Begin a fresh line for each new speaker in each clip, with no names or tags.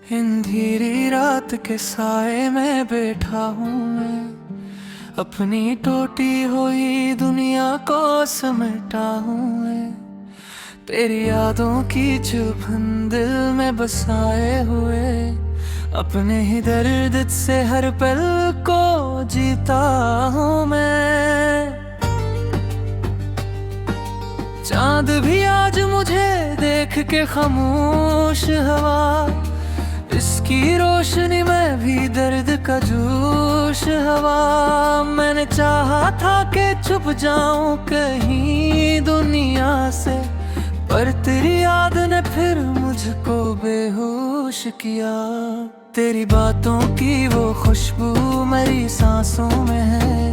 अंधेरी रात के साए में बैठा हूँ मैं, अपनी टूटी हुई दुनिया को समेटा हूँ मैं। तेरी यादों की चुभन दिल में बसाए हुए, अपने ही दर्द से हर पल को जीता हूँ मैं। चांद भी आज मुझे देख के खामोश हवा, इसकी रोशनी में भी दर्द का जोश हवा। मैंने चाहा था कि छुप जाऊं कहीं दुनिया से, पर तेरी याद ने फिर मुझको बेहोश किया। तेरी बातों की वो खुशबू मेरी सांसों में है,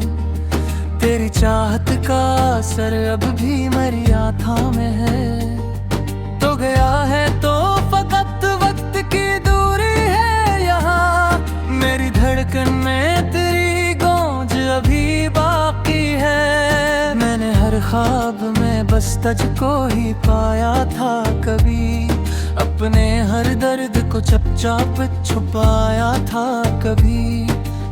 तेरी चाहत का असर अब भी मेरी आँखों में है। तो गया है तो फकत वक्त की दूरी है यहाँ, मेरी धड़कन में तेरी गूंज अभी बाकी है। मैंने हर ख्वाब में बस तुझको ही पाया था कभी, अपने हर दर्द को चुपचाप छुपाया था कभी।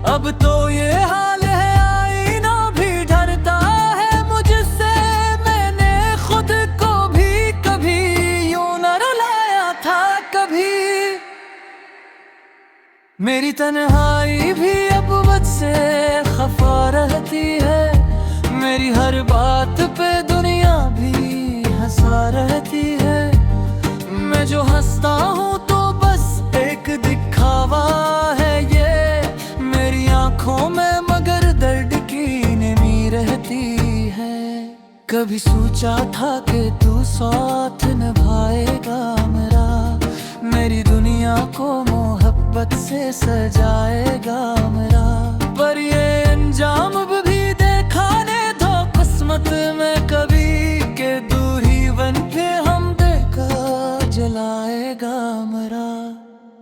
अब तो ये हाल है आईना भी डरता है मुझसे, मैंने खुद को भी कभी यूं न रुलाया था कभी। मेरी तन्हाई भी अब मुझसे खफा रहती है, मेरी हर बात पे दुनिया भी हंसा रहती है। मैं जो हंसता हूँ तो बस एक दिखावा है ये मेरी आँखों में, मगर दर्द की नमी रहती है। कभी सोचा था कि तू साथ निभाएगा मेरा, मेरी दुनिया को मोहब्बत से सजाएगा मेरा, पर ये अंजाम भी देखा ने तो किस्मत में कभी के दूरी बन के हम देखा जलाएगा मेरा।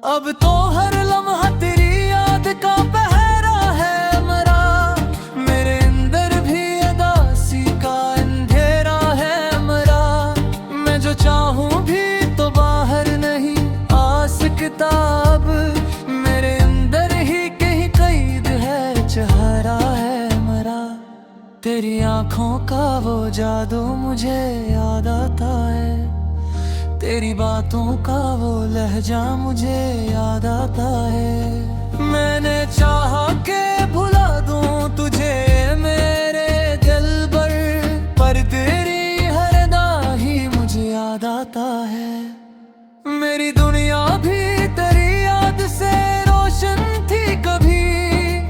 अब तो हर लम्हा तेरी याद का पहरा है मेरा, मेरे अंदर भी उदासी का अंधेरा है मेरा। मैं जो चाहूं भी तो बाहर नहीं आ सकता, अब मेरे अंदर ही कहीं कैद है चेहरा है मेरा। तेरी आँखों का वो जादू मुझे याद आता है, तेरी बातों का वो लहजा मुझे याद आता है। मैंने चाहा के भुला दूं तुझे मेरे दिल पर तेरी हर अदा ही मुझे याद आता है। मेरी दुनिया भी तेरी याद से रोशन थी कभी,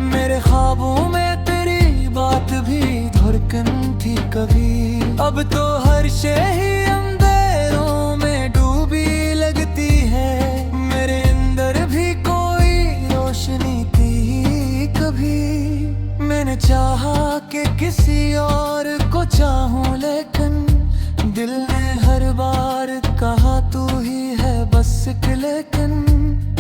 मेरे ख्वाबों में तेरी बात भी धड़कन थी कभी। अब तो हर शे ही अंधेरों में डूबी लगती है, मेरे अंदर भी कोई रोशनी थी कभी। मैंने चाहा कि किसी और को चाहूं, लेकिन दिल ने हर बार कहा तू ही है बस एक लेकिन।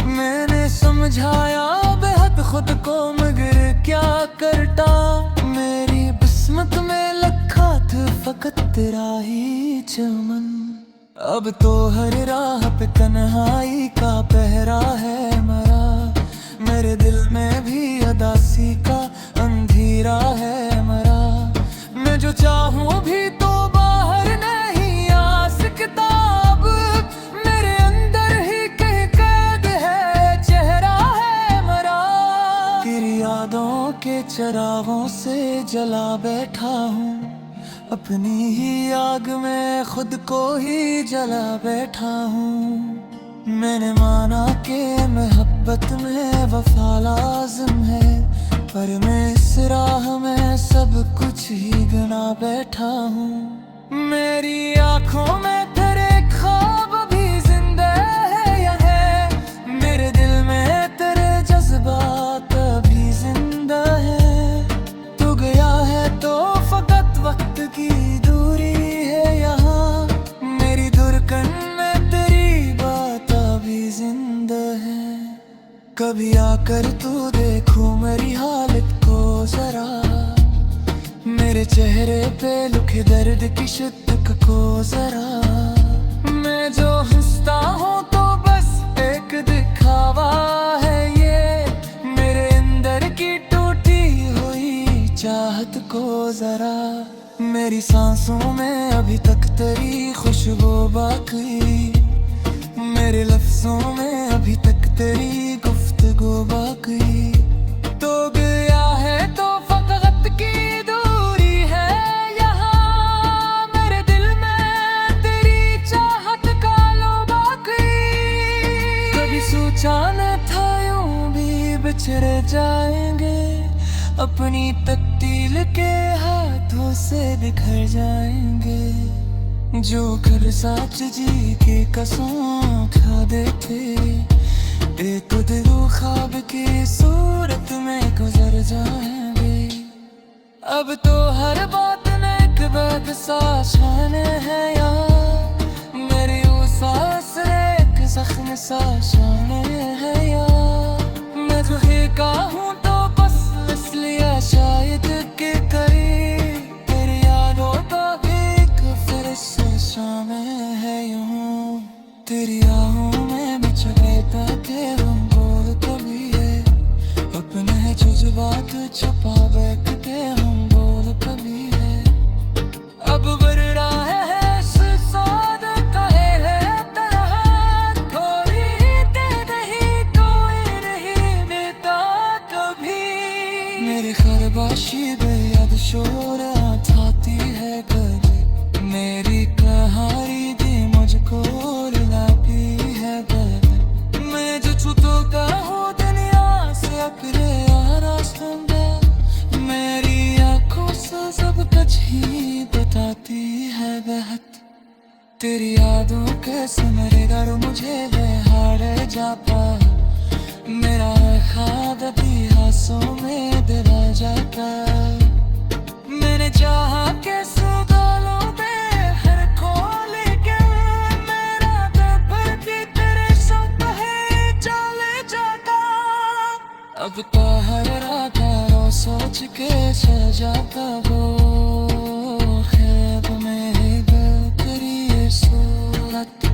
मैंने समझाया बेहद खुद को, मगर क्या करता, मेरी किस्मत में लिखा था फकत तेरा ही चमन। अब तो हर राह पे तन्हाई का पहरा है मेरा, मेरे दिल में भी उदासी का अंधेरा है मेरा। मैं जो चाहूं भी तो बाहर नहीं आ सकता, अब मेरे अंदर ही कहीं कैद है चेहरा है मेरा। तेरी यादों के चिरागों से जला बैठा हूँ, अपनी ही आग में खुद को ही जला बैठा हूँ। मैंने माना कि मोहब्बत में वफा लाज़िम है, पर मैं इस राह में सब कुछ ही गना बैठा हूँ। मेरी आँखों में तेरे ख्वाब भी जिंदा है या है, मेरे दिल में तेरे जज्बात भी जिंदा है। तू गया है तो फकत वक्त की दूरी है यहाँ, मेरी धड़कन में तेरी बात भी जिंदा है। कभी आकर तू देखो मेरी हालत को जरा, मेरे चेहरे पे लिखे दर्द की शिद्दत को जरा। मैं जो हंसता हूँ तो बस एक दिखा जरा। मेरी सांसों में अभी तक तेरी खुशबू बाकी, मेरे लफ्जों में अभी तक तेरी गुफ्तगू बाकी। तो गया है तो फकत की दूरी है यहाँ, मेरे दिल में तेरी चाहत का लो बाकी। कभी सोचा न था यूं भी बिछड़ जाएंगे, अपनी तकदीर के हाथों से बिखर जाएंगे। जो घर साथ जी के कसम खाते थे, एक दिलो ख्वाब की सूरत में गुजर जाएंगे। अब तो हर बात में एक बात सा शान है यार, मेरी उस सांस एक जख्म सा शान है यार। मैं जो का हूँ तो बस इसलिए शायद के करीब, तेरी यादों का एक फिर से शाम है यूं। तेरी आहों में बिछड़ता के हम बोल कभी है, अपने जज्बात छुपा बैठते हम बोल कभी है। अब बढ़ रहा है साद कहे है तरह, थोड़ी दे नहीं कोई नहीं देता कभी। मेरी खरबाशी बेयाद शोर आती है गले, मेरी कहानी दी मुझको रुलाती है बदन। मैं जो छूतो का हूँ दुनिया से अपने रास्तों में, मेरी आंखों से सब कुछ ही बताती है बहत। तेरी यादों के सुनरे घर मुझे बेहार जा पा, मेरा ख्वाब भी आंसू में दिला जाता। मैंने चाहा के सुगालों में हर खोल के, मेरा दर्द भी तेरे संग है चले जाता। अब तो हर रात रो सोच के सजाता वो ख्वाब में दिल तेरी ये सूरत।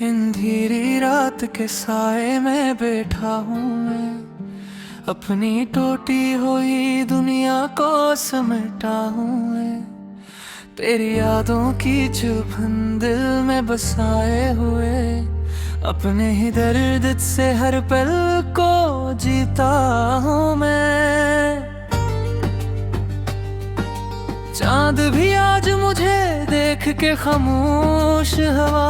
अंधेरी रात के साए में बैठा हूँ मैं, अपनी टूटी हुई दुनिया को समेटा हूँ मैं। तेरी यादों की चुभन दिल में बसाए हुए, अपने ही दर्द से हर पल को जीता हूँ मैं। चांद भी आज मुझे देख के खामोश हवा,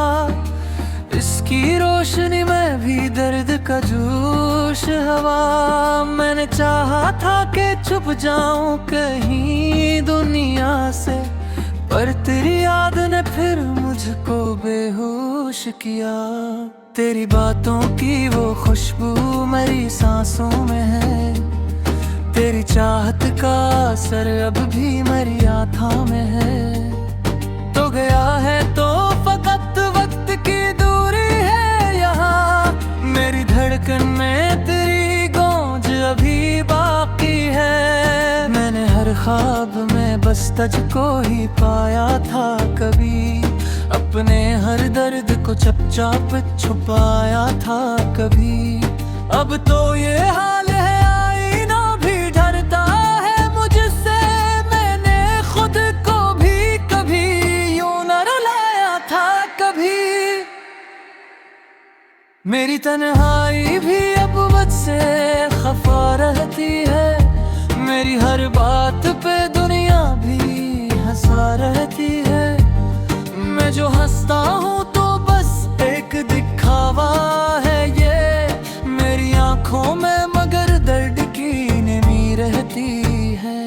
इसकी रोशनी में भी दर्द का जोश हवा। मैंने चाहा था कि छुप जाऊं कहीं दुनिया से, पर तेरी याद ने फिर मुझको बेहोश किया। तेरी बातों की वो खुशबू मेरी सांसों में है, तेरी चाहत का असर अब भी मेरी आँखों में है। तो गया है तो फकत वक्त की दूरी है यहाँ, मेरी धड़कन में तेरी गूंज अभी बाकी है। मैंने हर ख्वाब में बस तुझको ही पाया था कभी, अपने हर दर्द को चुपचाप छुपाया था कभी। अब तो ये हाल है आईना भी डरता है मुझसे, मैंने खुद को भी कभी यूं न रुलाया था कभी। मेरी तन्हाई भी अब मुझसे खफा रहती है, मेरी हर बात पे दुनिया भी हंसा रहती है। मैं जो हंसता हूँ तो बस एक दिखावा है ये, मेरी आंखों में मगर दर्द की नमी रहती है।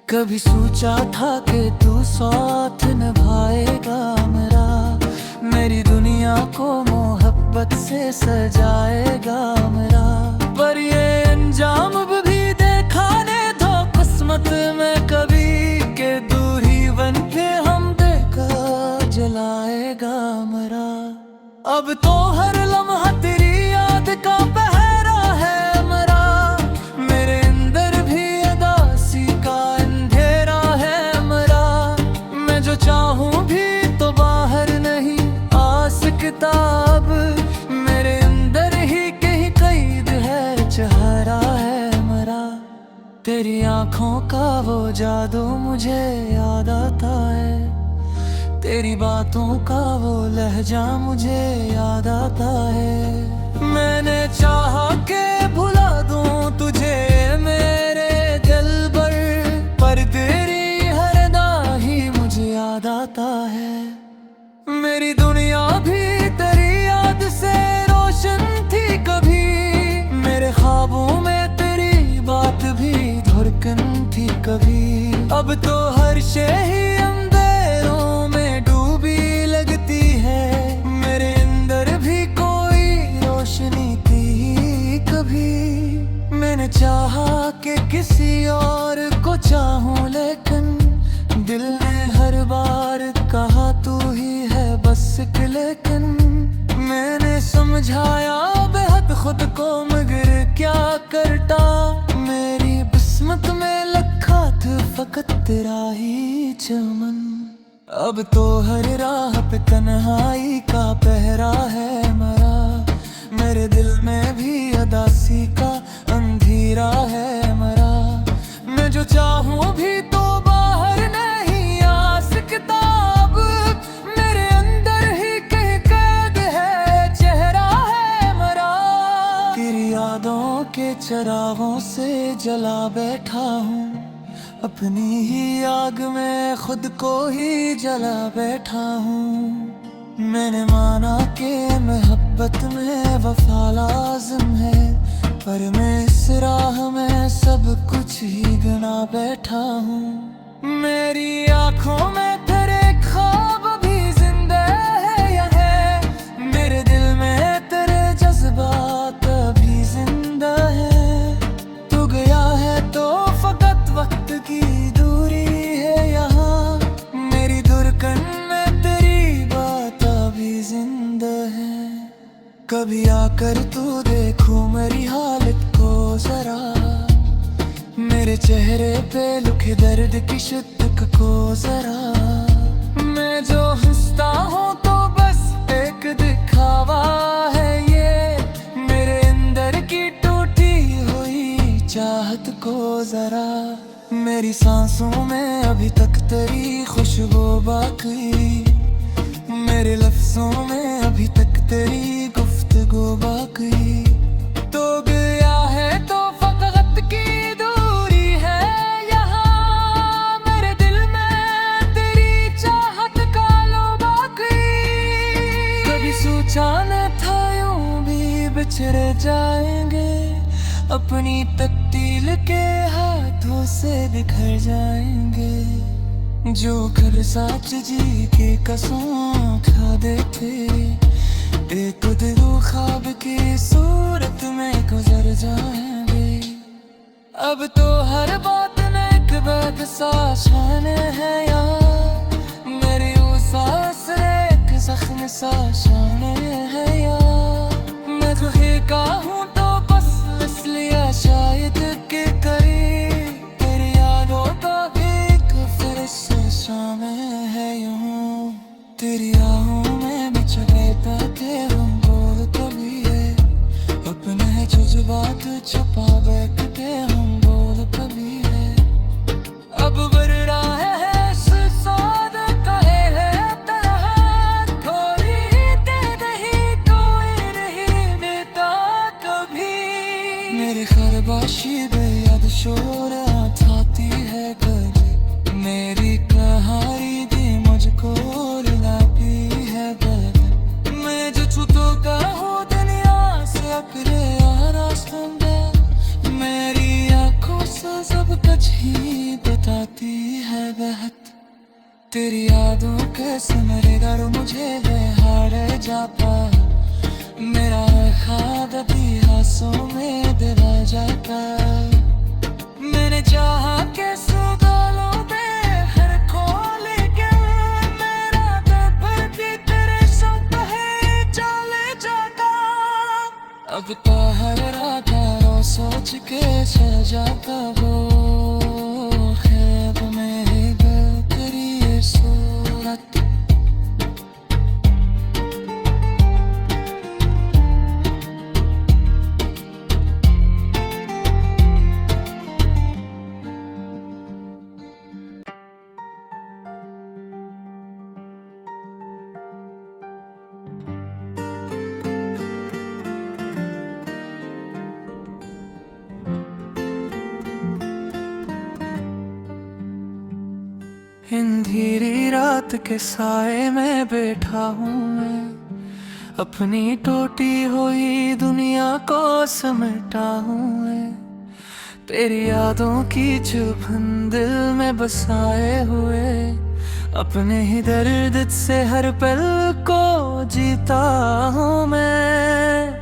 कभी सोचा था कि तू साथ निभाएगा मेरा, मेरी दुनिया को मोहब्बत से सजाएगा मेरा। पर ये अंजाम भी देखा ने तो किस्मत में कभी के दूरी बन के हम देखा तेरी आंखों का वो जादू मुझे याद आता है, तेरी बातों का वो लहजा मुझे याद आता है। मैंने चाहा के भुला दूं तुझे मेरे दिल पर तेरी हर नाही मुझे याद आता है। मेरी दुनिया भी तेरी याद से रोशन थी कभी, मेरे ख्वाबों में तेरी बात भी धड़कन थी कभी। अब तो हर शय ही अंधेरों में डूबी लगती है, मेरे अंदर भी कोई रोशनी थी कभी। मैंने चाहा कि किसी और को चाहूं, लेकिन दिल ने हर बार कहा तू ही है बस एक लेकिन। मैंने समझाया बेहद खुद को मगर क्या करता, मेरी किस्मत में लिखा था फकत तेरा ही चमन। अब तो हर राह पे तन्हाई का पहरा है मरा, मेरे दिल में भी उदासी का अंधेरा है मरा। मैं जो चाहूं भी तो बाहर नहीं आ सकता, अब मेरे अंदर ही कहीं कैद है चेहरा है मरा। तेरी यादों के चिरागों से जला बैठा हूँ, अपनी ही आग में खुद को ही जला बैठा हूँ। मैंने माना कि मोहब्बत में वफा लाज़िम है, पर मैं इस राह में सब कुछ ही गना बैठा हूँ। मेरी आंखों में तेरे ख्वाब भी जिंदा है या है, मेरे दिल में तेरे जज्बात भी जिंदा है। तू गया है तो फकत वक्त की दूरी है यहाँ, मेरी धड़कन में तेरी बात भी जिंदा है। कभी आकर तू देखो मेरी हालत को जरा, मेरे चेहरे पे लिखे दर्द की शिद्दत को जरा। मैं जो हंसता हूँ तो बस एक दिखावा है ये, मेरे अंदर की टूटी हुई चाहत को जरा। मेरी सांसों में अभी तक तेरी खुशबू बाकी, मेरे लफ्जों में अभी तक तेरी गुफ्तगू बाकी। तो गया है तो फकत की दूरी है यहाँ, मेरे दिल में तेरी चाहत का लो बाकी। कभी सोचा न था यूं भी बिछड़ जाएंगे, अपनी तकदीर के हाथों से बिखर जाएंगे। जो कर साच जी के कसम खा देते, एक दिलो ख्वाब की सूरत में गुजर जाएंगे। अब तो हर बात में एक बात साशान है यार, मेरी वो सांस एक जख्म साशान है यार। मैं तुझे कहूँ तो बस इसलिए शायद के करीब, तेरी यादों का एक फिर शामिल है यूं। तेरी आहों में बिछ गए थे हम बोल कभी है, अपने जज्बात छुपा बैठते हम बोल कभी है। अब बढ़ रहा है साद कहे है तरह, थोड़ी दे नहीं कोई नहीं देता कभी। मेरे खरबाशी बेयाद शोर आती है कभी, मेरी कहानी दी मुझको रुलाती है बद। मैं जो छूतो का हूँ दुनिया से अपने रास्तों में, मेरी आंखों से सब कुछ ही बताती है बहत। तेरी यादों के मेरे घर मुझे हार जाता, मेरा ख्वाब भी हाथों में दिला जाता। मैंने चाहा के सुगालों पे हर खोल के, मेरा दिल भी तेरे संग है चले जाता। अब तो हर रात रो सोच के सजाता वो ख्वाब में दिल तेरी सूरत। अंधेरी रात के साए में बैठा हूँ मैं, अपनी टूटी हुई दुनिया को समेटा हूँ मैं। तेरी यादों की चुभन दिल में बसाए हुए, अपने ही दर्द से हर पल को जीता हूँ मैं।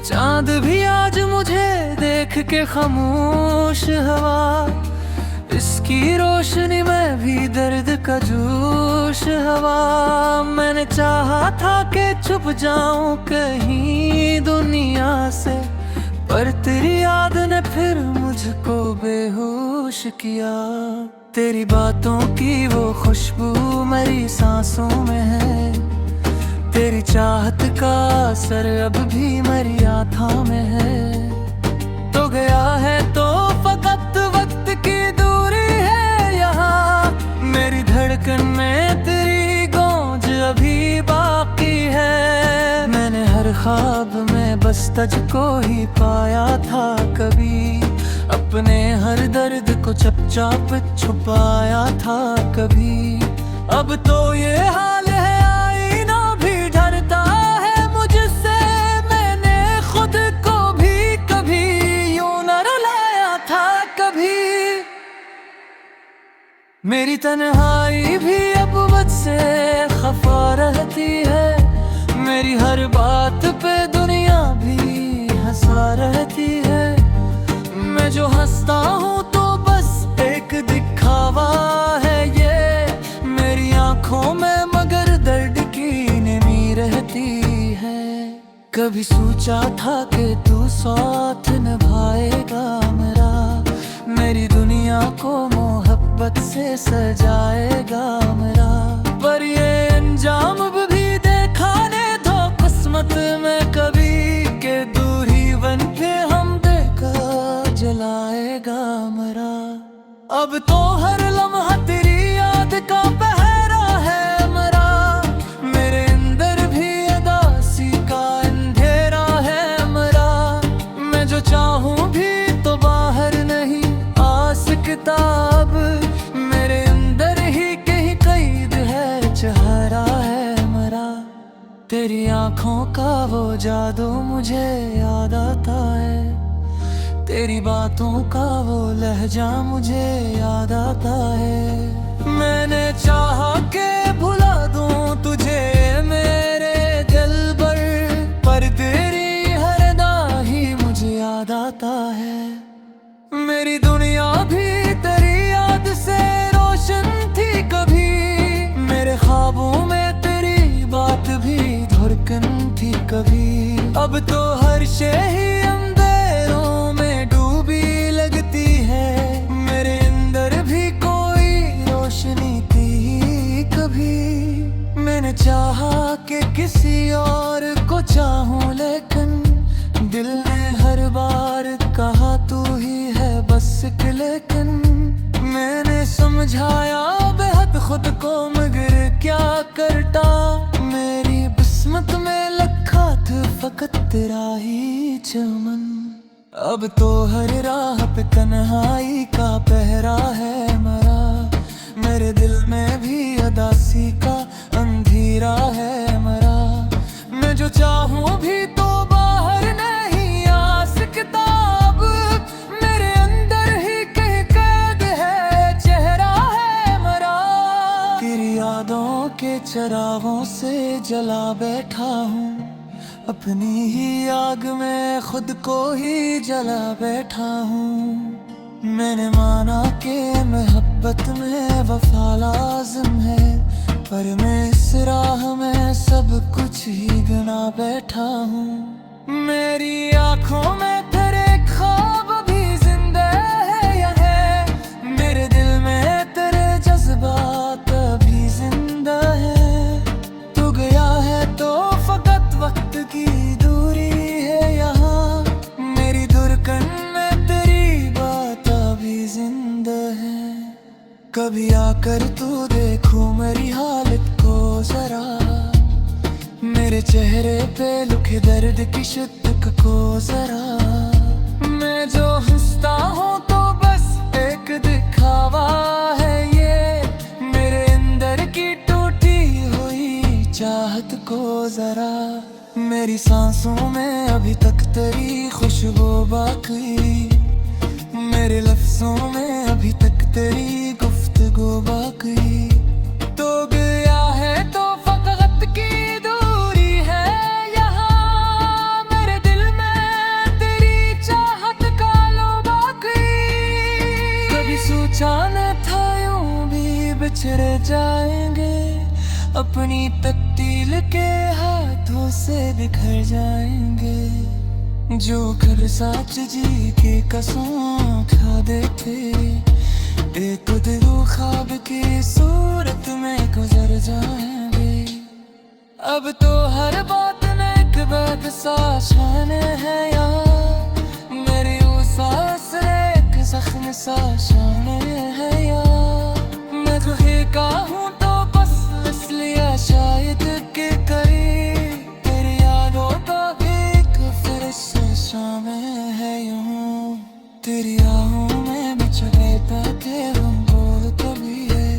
चांद भी आज मुझे देख के खामोश हवा, इसकी रोशनी में भी दर्द का जोश हवा। मैंने चाहा था कि छुप जाऊं कहीं दुनिया से, पर तेरी याद ने फिर मुझको बेहोश किया। तेरी बातों की वो खुशबू मेरी सांसों में है, तेरी चाहत का असर अब भी मेरी आँखों में है। तो गया है तो फकत वक्त की दूरी है यहाँ, मेरी धड़कन में तेरी गूंज अभी बाकी है। मैंने हर ख्वाब में बस तुझको ही पाया था कभी, अपने हर दर्द को चुपचाप छुपाया था कभी। अब तो ये हाल है आईना भी डरता है मुझसे, मैंने खुद को भी कभी यूं न रुलाया था कभी। मेरी तन्हाई भी अब मुझसे खफा रहती है, मेरी हर बात पे दुनिया भी हंसा रहती है। मैं जो हंसता हूँ तो बस एक दिखावा है ये मेरी आँखों में, मगर दर्द की नमी रहती है। कभी सोचा था कि तू साथ निभाएगा मेरा, मेरी दुनिया को मोहब्बत से सजाएगा मेरा, पर ये अंजाम भी देखा ने दो किस्मत में कभी, के दूरी बन के हम देखा जलाएगा मेरा। अब तो हर लम्हा तेरी याद का पहरा है मेरा, मेरे अंदर भी उदासी का अंधेरा है मेरा। मैं जो चाहूँ भी तो बाहर नहीं आ सकता, अब मेरे अंदर ही कहीं कैद है चेहरा है मेरा। तेरी आँखों का वो जादू मुझे याद आता है, तेरी बातों का वो लहजा मुझे याद आता है। मैंने चाहा के भुला दूं तुझे मेरे दिल पर तेरी हर अदा ही मुझे याद आता है। मेरी दुनिया भी तेरी याद से रोशन थी कभी, मेरे ख्वाबों में तेरी बात भी धड़कन थी कभी। अब तो हर शे ही अंधेरों में डूबी लगती है, मेरे अंदर भी कोई रोशनी थी कभी। मैंने चाहा कि किसी और को चाहूं, लेकिन दिल ने हर बार कहा तू ही है बस एक लेकिन। मैंने समझाया बेहद खुद को, मगर क्या करता, मेरी किस्मत में लिखा था फकत तेरा ही चमन। अब तो हर राह पे तन्हाई का पहरा है मेरा, मेरे दिल में भी उदासी का अंधेरा है मेरा। मैं जो चाहूँ भी तो बाहर नहीं आ सकता, अब मेरे अंदर ही कहीं कैद है चेहरा है मेरा। तेरी यादों के चिरागों से जला बैठा हूँ, अपनी ही आग में खुद को ही जला बैठा हूँ। मैंने माना कि मोहब्बत में वफा लाज़िम है, पर मैं इस राह में सब कुछ ही गना बैठा हूँ। मेरी आँखों में तेरे ख्वाब भी जिंदा है या है, मेरे दिल में तेरे जज्बात भी जिंदा है। तू गया है तो फकत वक्त की दूरी है यहाँ, मेरी धड़कन में तेरी बात भी जिंदा है। कभी आकर तू देखो मेरी हालत को जरा, मेरे चेहरे पे लिखे दर्द की शिद्दत को जरा। मैं जो हंसता हूँ तो बस एक दिखावा मेरी सांसों में अभी तक तेरी खुशबू बाकी, मेरे लफ्जों में अभी तक तेरी गुफ्तगू बाकी। तो गया है तो फकत की दूरी है यहाँ, मेरे दिल में तेरी चाहत का लो बाकी। कभी सोचा न था यूं भी बिछड़ जाएंगे, अपनी तकदीर के हाथों से बिखर जाएंगे। जो घर साथ जी के कसम खा देते, एक दिलो ख्वाब की सूरत में गुजर जाएंगे। अब तो हर बात में एक बात सा शान है यार, मेरी उस सांस एक जख्म सा शान है यार। मैं तुझे का हूँ तो बस इसलिए शायद के करीब, तेरी यादों का एक फिर शामिल है यूं। तेरी आहों में बिछड़े बैठे हम बोल कभी है,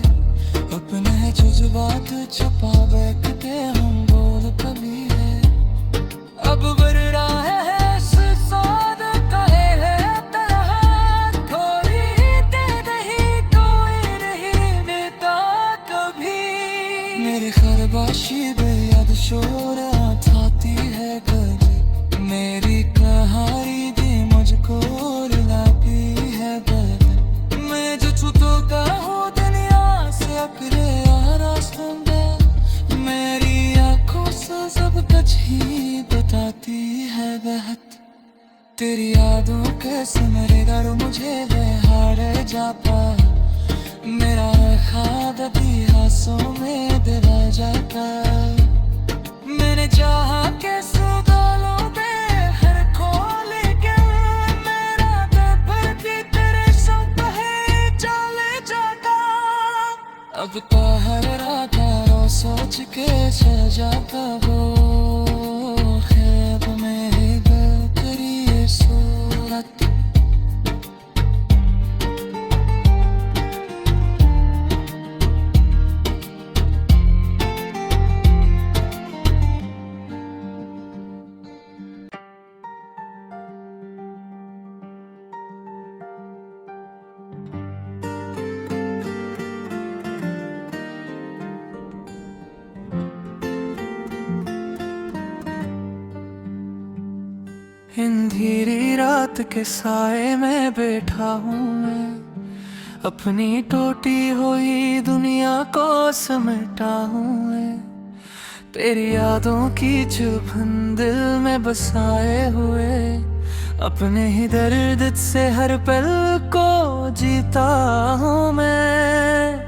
अपने जज्बात छुपा बैठते हम बोल कभी है। अब बर रहा है स्वाद कहे है तरह, थोड़ी दे दही कोई नहीं देता कभी। मेरी खरबाशी बेयाद शोर आती है कभी, मेरी कहानी दी मुझको रुलाती है बद। मैं जो छूतो का हूँ दुनिया से अकरे आरास्ते, मेरी आँखों से सब कुछ ही बताती है बहत। तेरी यादों के सुनहरे दर मुझे बेहार जापा, मेरा ख्वाब अभी हाथों में दिला जाता। मैंने चाहा के सुगालों पे हर खोल के, मेरा दबर भी तेरे संग है चले जाता। अब तो हर रात रो सोच के सो जाता वो ख्वाब में तेरी ये सूरत। अंधेरी रात के साए में बैठा हूँ मैं, अपनी टूटी हुई दुनिया को समेटा हूँ मैं। तेरी यादों की चुभन दिल में बसाए हुए, अपने ही दर्द से हर पल को जीता हूँ मैं।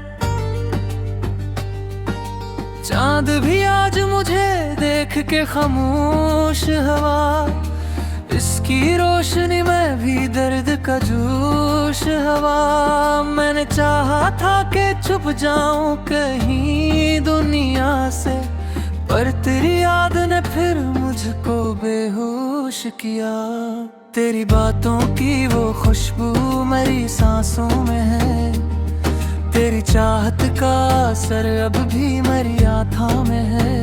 चांद भी आज मुझे देख के खामोश हवा, इसकी रोशनी में भी दर्द का जोश हवा। मैंने चाहा था कि छुप जाऊं कहीं दुनिया से, पर तेरी याद ने फिर मुझको बेहोश किया। तेरी बातों की वो खुशबू मेरी सांसों में है, तेरी चाहत का असर अब भी मेरी आँखों में है।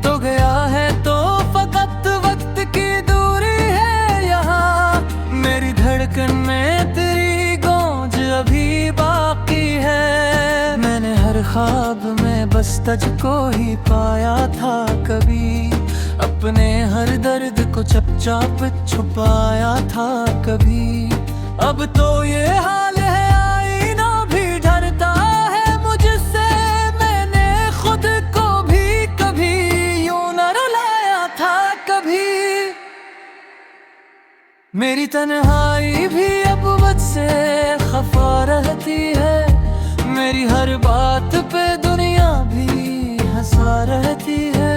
तो गया है तो फकत वक्त की दूरी है यहाँ, मेरी धड़कन में तेरी गूंज अभी बाकी है। मैंने हर ख्वाब में बस तुझको ही पाया था कभी, अपने हर दर्द को चुपचाप छुपाया था कभी। अब तो ये हाल है आईना भी डरता है मुझसे, मैंने खुद को भी कभी यूं न रुलाया था कभी। मेरी तन्हाई भी अब मुझसे खफा रहती है, मेरी हर बात पे दुनिया भी हंसा रहती है।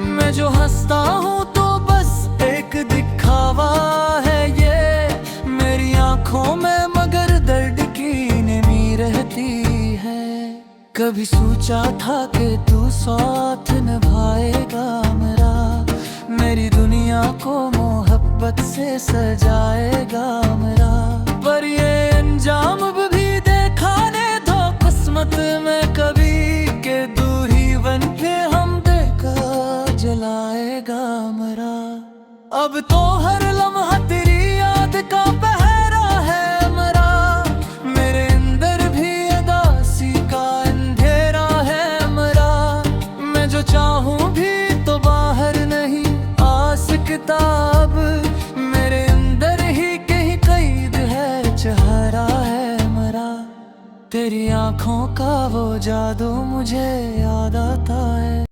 मैं जो हंसता हूँ तो बस एक दिखावा है ये, मेरी आँखों में मगर दर्द की नमी रहती है। कभी सोचा था कि तू साथ निभाएगा मेरा, मेरी दुनिया को मोहब्बत से सजाएगा मेरा। पर ये अंजाम भी देखा ने तो किस्मत में कभी, के दूरी बन के हम देखा जलाए अब तो हर लम्हा तेरी याद का पहरा है मरा, मेरे अंदर भी उदासी का अंधेरा है मरा। मैं जो चाहूं भी तो बाहर नहीं आ सकता, अब मेरे अंदर ही कहीं कैद है, चेहरा है मरा। तेरी आंखों का वो जादू मुझे याद आता है।